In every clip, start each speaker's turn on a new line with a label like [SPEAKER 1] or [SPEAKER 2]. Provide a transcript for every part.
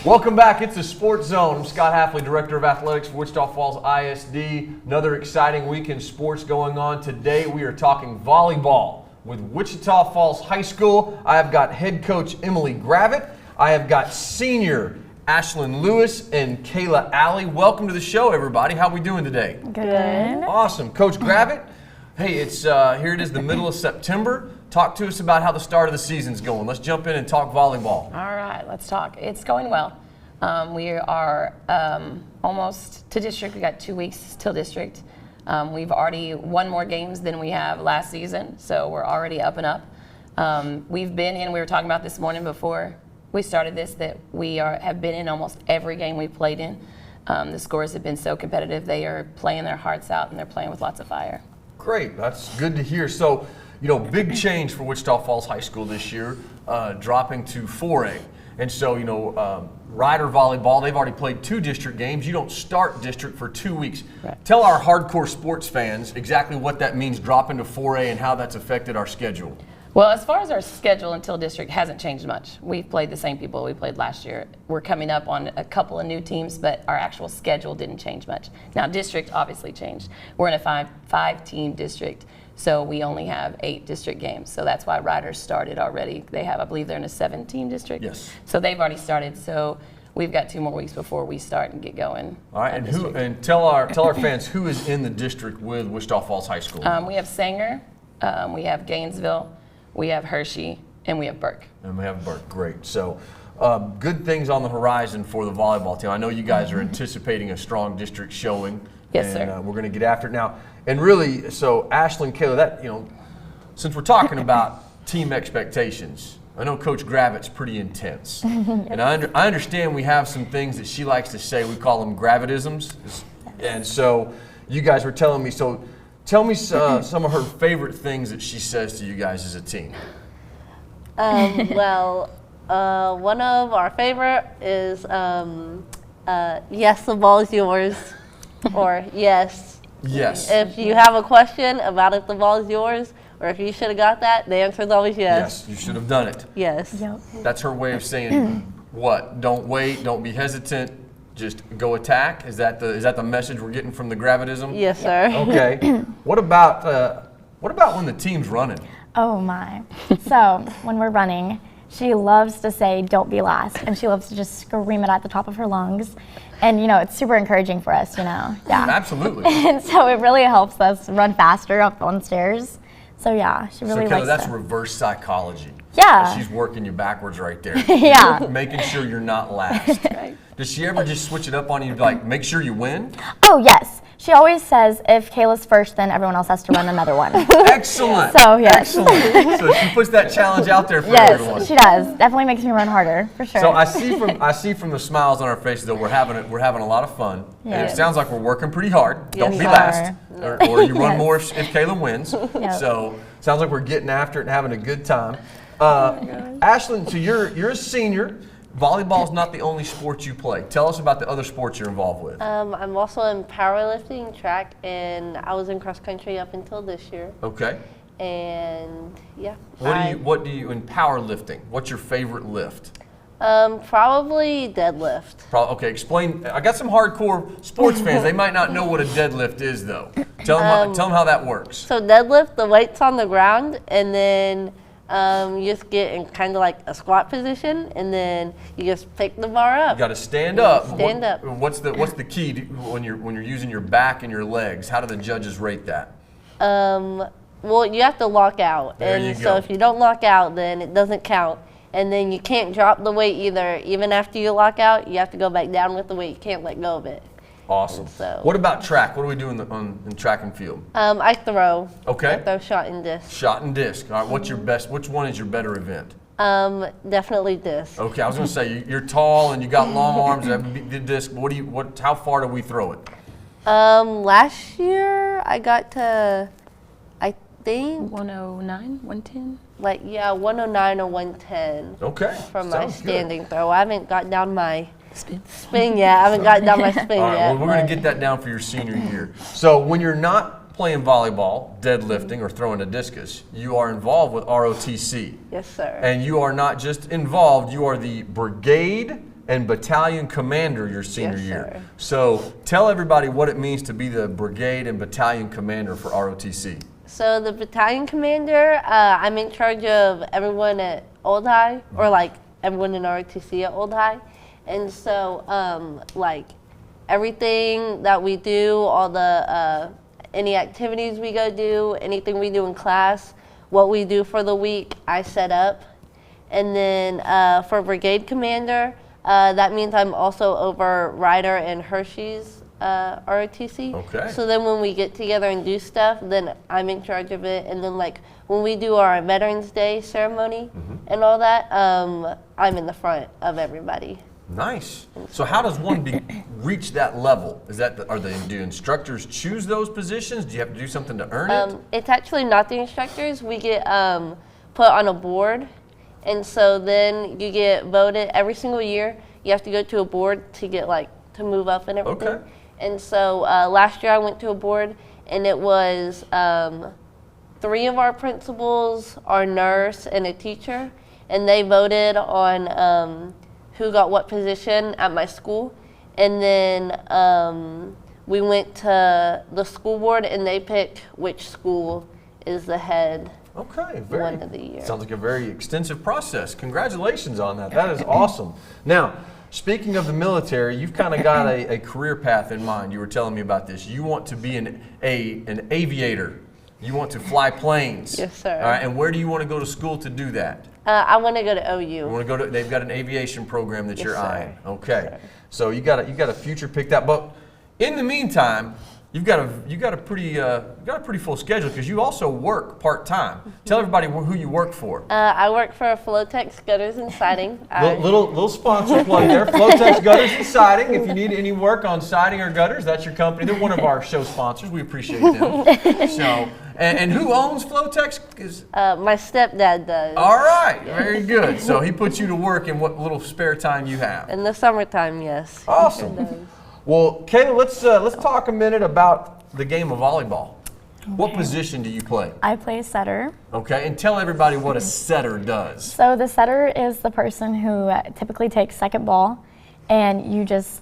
[SPEAKER 1] Welcome back. It's the Sports Zone. I'm Scott Halfley, Director of Athletics for Wichita Falls ISD. Another exciting week in sports going on. Today we are talking volleyball with Wichita Falls High School. I have got head coach Emily Gravitt. I have got senior Ashlyn Lewis and Kayla Alley. Welcome to the show, everybody. How are we doing today?
[SPEAKER 2] Good.
[SPEAKER 1] Awesome. Coach Gravitt, hey, it's here it is the middle of September. Talk to us about how the start of the season's going. Let's jump in and talk volleyball.
[SPEAKER 2] All right, let's talk. It's going well. We are almost to district. We got 2 weeks till district. We've already won more games than we have last season, so we're already up and up. We've been in, we were talking about this morning before we started this, that we have been in almost every game we've played in. The scores have been so competitive. They are playing their hearts out, and they're playing with lots of fire.
[SPEAKER 1] Great, that's good to hear. So, big change for Wichita Falls High School this year, dropping to 4A. And so, Rider Volleyball, they've already played 2 district games. You don't start district for 2 weeks.
[SPEAKER 2] Right.
[SPEAKER 1] Tell our hardcore sports fans exactly what that means, dropping to 4A, and how that's affected our schedule.
[SPEAKER 2] Well, as far as our schedule until district hasn't changed much. We've played the same people we played last year. We're coming up on a couple of new teams, but our actual schedule didn't change much. Now, district obviously changed. We're in a five-team district. So we only have 8 district games. So that's why Riders started already. They have, I believe they're in a 7-team district.
[SPEAKER 1] Yes.
[SPEAKER 2] So they've already started. So we've got 2 more weeks before we start and get going.
[SPEAKER 1] All right, and tell our fans who is in the district with Wichita Falls High School.
[SPEAKER 2] We have Sanger, we have Gainesville, we have Hershey, and we have Burke.
[SPEAKER 1] And we have Burke, great. So good things on the horizon for the volleyball team. I know you guys are anticipating a strong district showing.
[SPEAKER 2] Yes,
[SPEAKER 1] and,
[SPEAKER 2] sir.
[SPEAKER 1] We're going to get after it now. And really, so Ashlyn and Kayla, since we're talking about team expectations, I know Coach Gravitt's pretty intense. And I understand we have some things that she likes to say. We call them Gravitisms. And so you guys were telling me, so tell me some of her favorite things that she says to you guys as a team.
[SPEAKER 3] One of our favorite is, yes, the ball is yours, or yes.
[SPEAKER 1] Yes.
[SPEAKER 3] If you have a question about if the ball is yours, or if you should have got that, the answer is always yes.
[SPEAKER 1] Yes, you should have done it.
[SPEAKER 3] Yes.
[SPEAKER 2] Yep.
[SPEAKER 1] That's her way of saying what? Don't wait, don't be hesitant, just go attack? Is that the message we're getting from the Gravitism?
[SPEAKER 3] Yes, sir.
[SPEAKER 1] Okay. What about when the team's running?
[SPEAKER 4] Oh my. So when we're running, she loves to say, "Don't be last," and she loves to just scream it at the top of her lungs. And it's super encouraging for us, Yeah.
[SPEAKER 1] Absolutely.
[SPEAKER 4] And so it really helps us run faster up on stairs. So yeah, she really
[SPEAKER 1] So Kelly,
[SPEAKER 4] likes
[SPEAKER 1] that's
[SPEAKER 4] to.
[SPEAKER 1] reverse psychology.
[SPEAKER 4] Yeah.
[SPEAKER 1] She's working you backwards right there.
[SPEAKER 4] Yeah.
[SPEAKER 1] Making sure you're not last.
[SPEAKER 2] Right.
[SPEAKER 1] Does she ever just switch it up on you, like make sure you win?
[SPEAKER 4] Oh yes. She always says if Kayla's first, then everyone else has to run another one.
[SPEAKER 1] Excellent.
[SPEAKER 4] So yes.
[SPEAKER 1] Excellent. So she puts that challenge out there for everyone.
[SPEAKER 4] Yes, she does. Definitely makes me run harder, for sure.
[SPEAKER 1] So I see from the smiles on our faces that we're having a lot of fun. And it
[SPEAKER 4] Yes.
[SPEAKER 1] sounds like we're working pretty hard. Don't
[SPEAKER 4] Yes,
[SPEAKER 1] be
[SPEAKER 4] we
[SPEAKER 1] last, or you run
[SPEAKER 4] Yes.
[SPEAKER 1] more if Kayla wins.
[SPEAKER 4] Yep.
[SPEAKER 1] So sounds like we're getting after it and having a good time. Ashlyn, so you're a senior. Volleyball's not the only sport you play. Tell us about the other sports you're involved with.
[SPEAKER 3] I'm also in powerlifting, track, and I was in cross country up until this year.
[SPEAKER 1] Okay.
[SPEAKER 3] And yeah.
[SPEAKER 1] What do you in powerlifting? What's your favorite lift?
[SPEAKER 3] Probably deadlift.
[SPEAKER 1] Okay, explain. I got some hardcore sports fans. They might not know what a deadlift is, though. Tell them how that works.
[SPEAKER 3] So deadlift, the weight's on the ground, and then you just get in kind of like a squat position, and then you just pick the bar up.
[SPEAKER 1] You got to stand up.
[SPEAKER 3] Stand up.
[SPEAKER 1] What's the key when you're using your back and your legs? How do the judges rate that?
[SPEAKER 3] Well, you have to lock out,
[SPEAKER 1] There
[SPEAKER 3] and
[SPEAKER 1] you
[SPEAKER 3] so
[SPEAKER 1] go.
[SPEAKER 3] if you don't lock out, then it doesn't count. And then you can't drop the weight either. Even after you lock out, you have to go back down with the weight. You can't let go of it.
[SPEAKER 1] Awesome.
[SPEAKER 3] So-
[SPEAKER 1] What about track? What do we do in track and field?
[SPEAKER 3] I throw.
[SPEAKER 1] Okay.
[SPEAKER 3] I throw shot and disc.
[SPEAKER 1] Shot and disc. All right. What's your best? Which one is your better event?
[SPEAKER 3] Definitely disc.
[SPEAKER 1] Okay. I was going to say you're tall and you got long arms. The disc. How far do we throw it?
[SPEAKER 3] Last year I got to, I think,
[SPEAKER 2] 109, 110.
[SPEAKER 3] 109 or 110
[SPEAKER 1] Okay.
[SPEAKER 3] from my
[SPEAKER 1] Sounds good.
[SPEAKER 3] standing throw. I haven't got down my
[SPEAKER 2] Spin.
[SPEAKER 3] yet. I haven't gotten down my spin
[SPEAKER 1] All right.
[SPEAKER 3] yet.
[SPEAKER 1] Well, we're going
[SPEAKER 3] but-
[SPEAKER 1] to get that down for your senior year. So when you're not playing volleyball, deadlifting, or throwing a discus, you are involved with ROTC.
[SPEAKER 3] Yes, sir.
[SPEAKER 1] And you are not just involved, you are the brigade and battalion commander your senior
[SPEAKER 3] Yes,
[SPEAKER 1] year.
[SPEAKER 3] sir.
[SPEAKER 1] So tell everybody what it means to be the brigade and battalion commander for ROTC.
[SPEAKER 3] So the battalion commander, I'm in charge of everyone at Old High, or like everyone in ROTC at Old High. And so like everything that we do, all the any activities we go do, anything we do in class, what we do for the week, I set up. And then for brigade commander, that means I'm also over Ryder and Hershey's ROTC.
[SPEAKER 1] Okay.
[SPEAKER 3] So then when we get together and do stuff, then I'm in charge of it. And then like when we do our Veterans Day ceremony and all that, I'm in the front of everybody.
[SPEAKER 1] Nice. So how does one reach that level? Is that do instructors choose those positions? Do you have to do something to earn it?
[SPEAKER 3] It's actually not the instructors. We get put on a board. And so then you get voted every single year. You have to go to a board to get like to move up and everything.
[SPEAKER 1] Okay.
[SPEAKER 3] And so last year I went to a board, and it was 3 of our principals, our nurse, and a teacher, and they voted on who got what position at my school. And then we went to the school board, and they picked which school is the head.
[SPEAKER 1] Okay,
[SPEAKER 3] one of the year.
[SPEAKER 1] Sounds like a very extensive process. Congratulations on that. That is awesome. Now, speaking of the military, you've kind of got a career path in mind. You were telling me about this. You want to be an aviator. You want to fly planes.
[SPEAKER 3] Yes, sir.
[SPEAKER 1] All right, and where do you want to go to school to do that?
[SPEAKER 3] I want to go to OU.
[SPEAKER 1] You want to go to? They've got an aviation program that
[SPEAKER 3] Yes,
[SPEAKER 1] you're
[SPEAKER 3] sir.
[SPEAKER 1] eyeing. Okay,
[SPEAKER 3] Yes, sir.
[SPEAKER 1] so you got a future picked out. But in the meantime, you've got a pretty full schedule because you also work part time. Tell everybody who you work for.
[SPEAKER 3] I work for Flotex Gutters and Siding.
[SPEAKER 1] Little sponsor plug there. Flotex Gutters and Siding. If you need any work on siding or gutters, that's your company. They're one of our show sponsors. We appreciate them. So, and who owns Flotex?
[SPEAKER 3] My stepdad does.
[SPEAKER 1] All right, very good. So he puts you to work in what little spare time you have.
[SPEAKER 3] In the summertime, yes. he
[SPEAKER 1] Awesome.
[SPEAKER 3] sure does.
[SPEAKER 1] Well, Kayla, let's talk a minute about the game of volleyball. What position do you play?
[SPEAKER 4] I play setter.
[SPEAKER 1] Okay, and tell everybody what a setter does.
[SPEAKER 4] So the setter is the person who typically takes second ball, and you just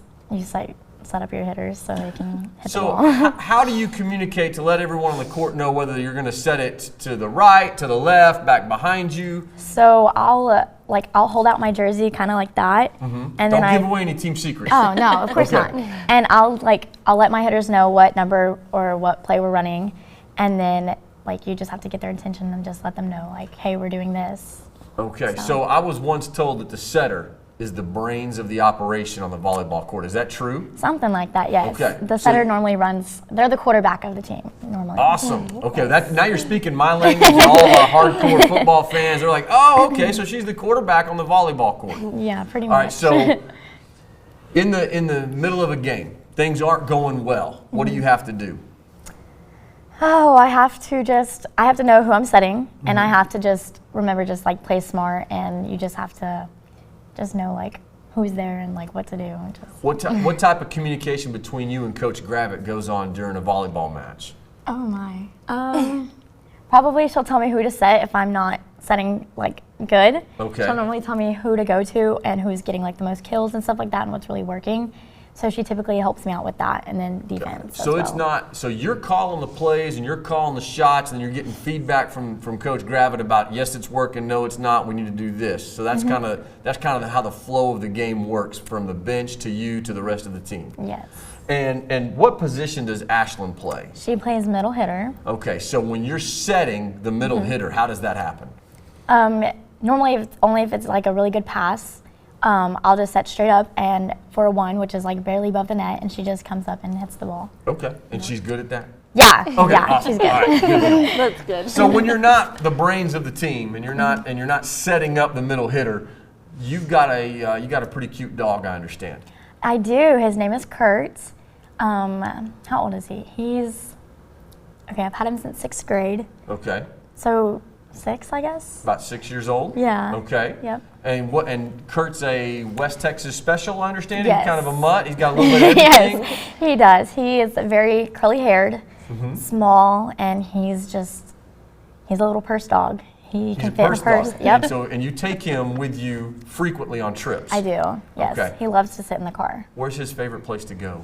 [SPEAKER 4] like set up your hitters so they can hit the
[SPEAKER 1] So
[SPEAKER 4] ball.
[SPEAKER 1] how do you communicate to let everyone on the court know whether you're going to set it to the right, to the left, back behind you?
[SPEAKER 4] So I'll hold out my jersey kind of like that, and then
[SPEAKER 1] Don't give away any team secrets.
[SPEAKER 4] Oh no, of course
[SPEAKER 1] Okay.
[SPEAKER 4] not. And I'll let my hitters know what number or what play we're running, and then you just have to get their attention and just let them know hey, we're doing this.
[SPEAKER 1] Okay, so I was once told that the setter is the brains of the operation on the volleyball court. Is that true?
[SPEAKER 4] Something like that, yes.
[SPEAKER 1] Okay,
[SPEAKER 4] The
[SPEAKER 1] so-
[SPEAKER 4] setter normally runs. They're the quarterback of the team normally.
[SPEAKER 1] Awesome. Okay, now you're speaking my language, and all of our hardcore football fans are like, oh, okay, so she's the quarterback on the volleyball court.
[SPEAKER 4] Yeah, pretty
[SPEAKER 1] All
[SPEAKER 4] much.
[SPEAKER 1] right, so in the middle of a game, things aren't going well. What do you have to do?
[SPEAKER 4] Oh, I have to know who I'm setting, and I have to just remember play smart, and you just have to just know who's there and what to do. And just,
[SPEAKER 1] What type of communication between you and Coach Gravitt goes on during a volleyball match?
[SPEAKER 4] oh my. Probably she'll tell me who to set if I'm not setting good.
[SPEAKER 1] Okay.
[SPEAKER 4] She'll normally tell me who to go to and who's getting the most kills and stuff like that and what's really working. So she typically helps me out with that, and then defense.
[SPEAKER 1] So
[SPEAKER 4] as
[SPEAKER 1] it's
[SPEAKER 4] well.
[SPEAKER 1] not. So you're calling the plays and you're calling the shots, and you're getting feedback from Coach Gravitt about yes, it's working, no, it's not. We need to do this. So that's kind of how the flow of the game works from the bench to you to the rest of the team.
[SPEAKER 4] Yes.
[SPEAKER 1] And what position does Ashlyn play?
[SPEAKER 4] She plays middle hitter.
[SPEAKER 1] Okay, so when you're setting the middle hitter, how does that happen?
[SPEAKER 4] Normally, only if it's a really good pass. I'll just set straight up and for a 1, which is barely above the net, and she just comes up and hits the ball.
[SPEAKER 1] Okay, and she's good at that?
[SPEAKER 4] Yeah,
[SPEAKER 1] Okay,
[SPEAKER 4] yeah,
[SPEAKER 1] awesome.
[SPEAKER 4] she's good.
[SPEAKER 1] All right, good.
[SPEAKER 3] That's good.
[SPEAKER 1] So when you're not the brains of the team and you're not setting up the middle hitter, you got a pretty cute dog, I understand.
[SPEAKER 4] I do. His name is Kurt. How old is he? I've had him since 6th grade.
[SPEAKER 1] Okay.
[SPEAKER 4] So 6, I guess.
[SPEAKER 1] About 6 years old?
[SPEAKER 4] Yeah.
[SPEAKER 1] Okay.
[SPEAKER 4] Yep.
[SPEAKER 1] And Kurt's a West Texas special, I understand?
[SPEAKER 4] Yes.
[SPEAKER 1] He's kind of a mutt. He's got a little bit of everything.
[SPEAKER 4] Yes, he does. He is very curly haired, small, and he's a little purse dog. He
[SPEAKER 1] He's
[SPEAKER 4] can
[SPEAKER 1] a
[SPEAKER 4] fit in a
[SPEAKER 1] purse
[SPEAKER 4] purse.
[SPEAKER 1] dog.
[SPEAKER 4] Yep.
[SPEAKER 1] And you take him with you frequently on trips.
[SPEAKER 4] I do. Yes.
[SPEAKER 1] Okay.
[SPEAKER 4] He loves to sit in the car.
[SPEAKER 1] Where's his favorite place to go?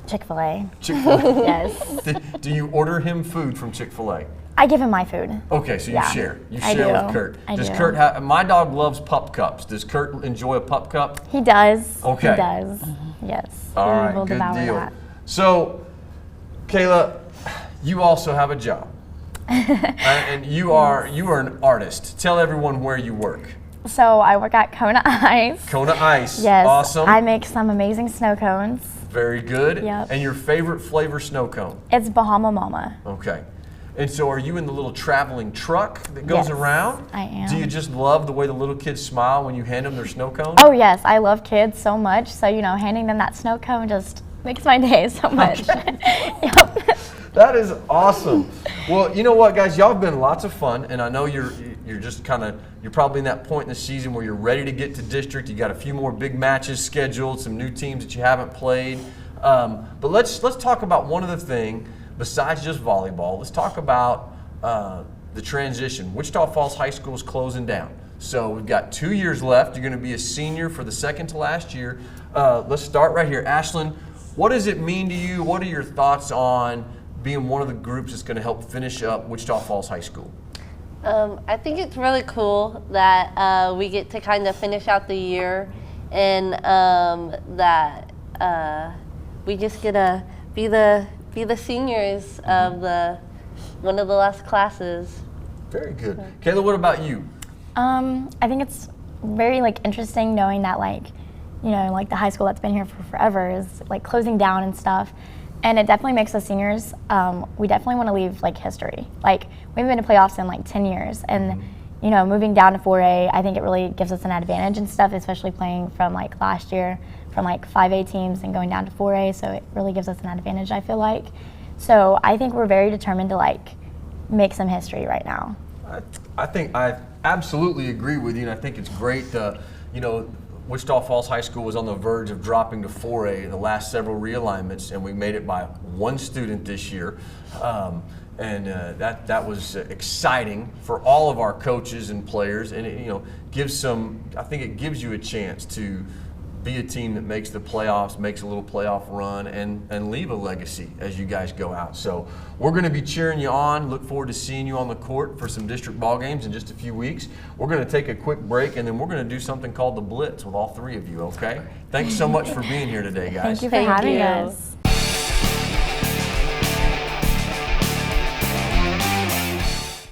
[SPEAKER 4] Chick-fil-A.
[SPEAKER 1] Chick-fil-A.
[SPEAKER 4] Yes.
[SPEAKER 1] Do you order him food from Chick-fil-A?
[SPEAKER 4] I give him my food.
[SPEAKER 1] Okay, so you
[SPEAKER 4] Yeah,
[SPEAKER 1] share. You
[SPEAKER 4] I
[SPEAKER 1] share
[SPEAKER 4] do.
[SPEAKER 1] with Kurt.
[SPEAKER 4] I
[SPEAKER 1] Does
[SPEAKER 4] do.
[SPEAKER 1] Kurt have? My dog loves pup cups. Does Kurt enjoy a pup cup?
[SPEAKER 4] He does.
[SPEAKER 1] Okay.
[SPEAKER 4] He does. Yes.
[SPEAKER 1] All
[SPEAKER 4] he
[SPEAKER 1] right,
[SPEAKER 4] will
[SPEAKER 1] good
[SPEAKER 4] devour
[SPEAKER 1] deal.
[SPEAKER 4] that.
[SPEAKER 1] So, Kayla, you also have a job, and you are an artist. Tell everyone where you work.
[SPEAKER 4] So I work at Kona Ice.
[SPEAKER 1] Kona Ice.
[SPEAKER 4] Yes.
[SPEAKER 1] Awesome.
[SPEAKER 4] I make some amazing snow cones.
[SPEAKER 1] Very good.
[SPEAKER 4] Yep.
[SPEAKER 1] And your favorite flavor snow cone?
[SPEAKER 4] It's Bahama Mama.
[SPEAKER 1] Okay. And so are you in the little traveling truck that goes
[SPEAKER 4] Yes,
[SPEAKER 1] around?
[SPEAKER 4] I am.
[SPEAKER 1] Do you just love the way the little kids smile when you hand them their snow cone?
[SPEAKER 4] Oh yes, I love kids so much. So handing them that snow cone just makes my day so much. Yep.
[SPEAKER 1] That is awesome. Well, you know what, guys? Y'all have been lots of fun, and I know you're just you're probably in that point in the season where you're ready to get to district. You got a few more big matches scheduled, some new teams that you haven't played. But let's talk about one other thing besides just volleyball. Let's talk about the transition. Wichita Falls High School is closing down. So we've got 2 years left. You're going to be a senior for the second to last year. Let's start right here. Ashlyn, what does it mean to you? What are your thoughts on being one of the groups that's going to help finish up Wichita Falls High School?
[SPEAKER 3] I think it's really cool that we get to kind of finish out the year, and that we just get to be the seniors of one of the last classes.
[SPEAKER 1] Very good. Kayla, what about you?
[SPEAKER 4] I think it's very interesting knowing that the high school that's been here for forever is closing down and stuff. And it definitely makes us seniors, we definitely want to leave history. We haven't been to playoffs in 10 years. And, moving down to 4A, I think it really gives us an advantage and stuff, especially playing from last year from 5A teams and going down to 4A. So it really gives us an advantage, I feel like. So I think we're very determined to make some history right now.
[SPEAKER 1] I think I absolutely agree with you, and I think it's great. Wichita Falls High School was on the verge of dropping to 4A in the last several realignments, and we made it by one student this year. That was exciting for all of our coaches and players, and it I think it gives you a chance to be a team that makes the playoffs, makes a little playoff run, and leave a legacy as you guys go out. So we're going to be cheering you on. Look forward to seeing you on the court for some district ball games in just a few weeks. We're going to take a quick break, and then we're going to do something called the Blitz with all three of you, okay? Thanks so much for being here today, guys.
[SPEAKER 4] Thank you for having us.